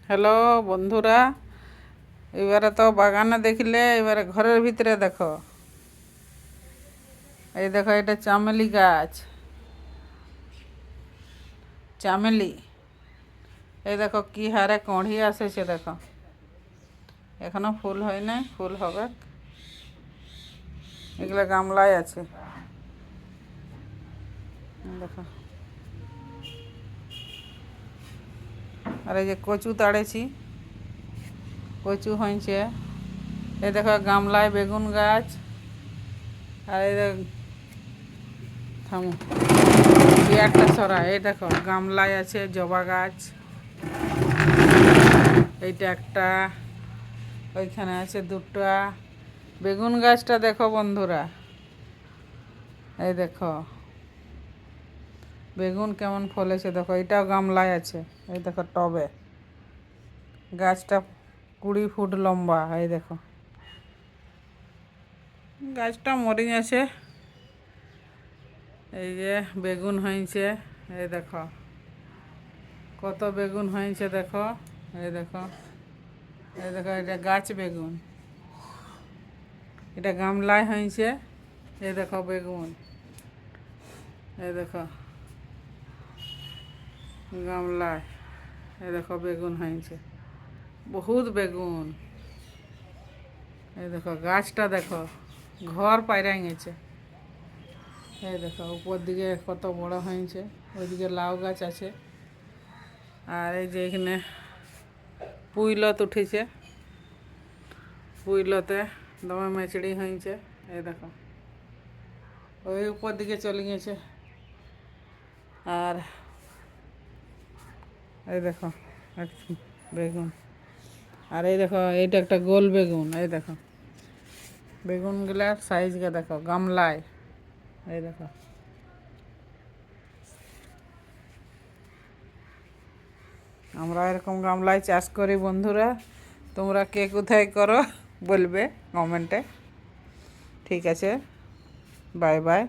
Hello বন্ধুরা, এবারে তো বাগানে দেখলে, এবারে ঘরের ভিতরে দেখো। এই দেখো, এটা চামেলি গাছ, চামেলি। এই দেখো কি হারে কঢ়ি আসেছে, দেখো এখনো ফুল হয় নাই, ফুল হবে। এগুলো গামলায় আছে, দেখো। আর এই যে কচু তাড়েছি, কচু হয়েছে। এই দেখো গামলায় বেগুন গাছ। আর এই থামো, একটা সরা। এই দেখো গামলায় আছে জবা গাছ, এইটা একটা, ওইখানে আছে দুটা। বেগুন গাছটা দেখো বন্ধুরা, এই দেখো বেগুন কেমন ফলেছে, দেখো এটাও গামলায় আছে। এই দেখো টবে, গাছটা 20 ফুট লম্বা। এই দেখো গাছটা মরে গেছে। এই যে বেগুন হয়েছে, এই দেখো কত বেগুন হয়েছে, দেখো। এই দেখো, এই দেখো এটা গাছ বেগুন, এটা গামলায় হয়েছে। এই দেখো বেগুন, এই দেখো গামলায়, এই দেখো বেগুন হয়েছে, বহুত বেগুন। এই দেখো গাছটা দেখো, ঘর পাইরা গেছে। এই দেখো উপর দিকে কত বড় হয়েছে, ওইদিকে লাউ গাছ আছে। আর এই যে এখানে পুইলত উঠেছে, পুইলতে দমে মেচড়ি হয়েছে। এই দেখো ওই উপর দিকে চলে গেছে। আর এই দেখো বেগুন। আর এই দেখো এইটা একটা গোল বেগুন। এই দেখো বেগুনগুলার সাইজকে দেখো, গামলায়। এই দেখো আমরা এরকম গামলায় চাষ করি বন্ধুরা। তোমরা কে কোথায় করো বলবে কমেন্টে। ঠিক আছে, বাই বাই।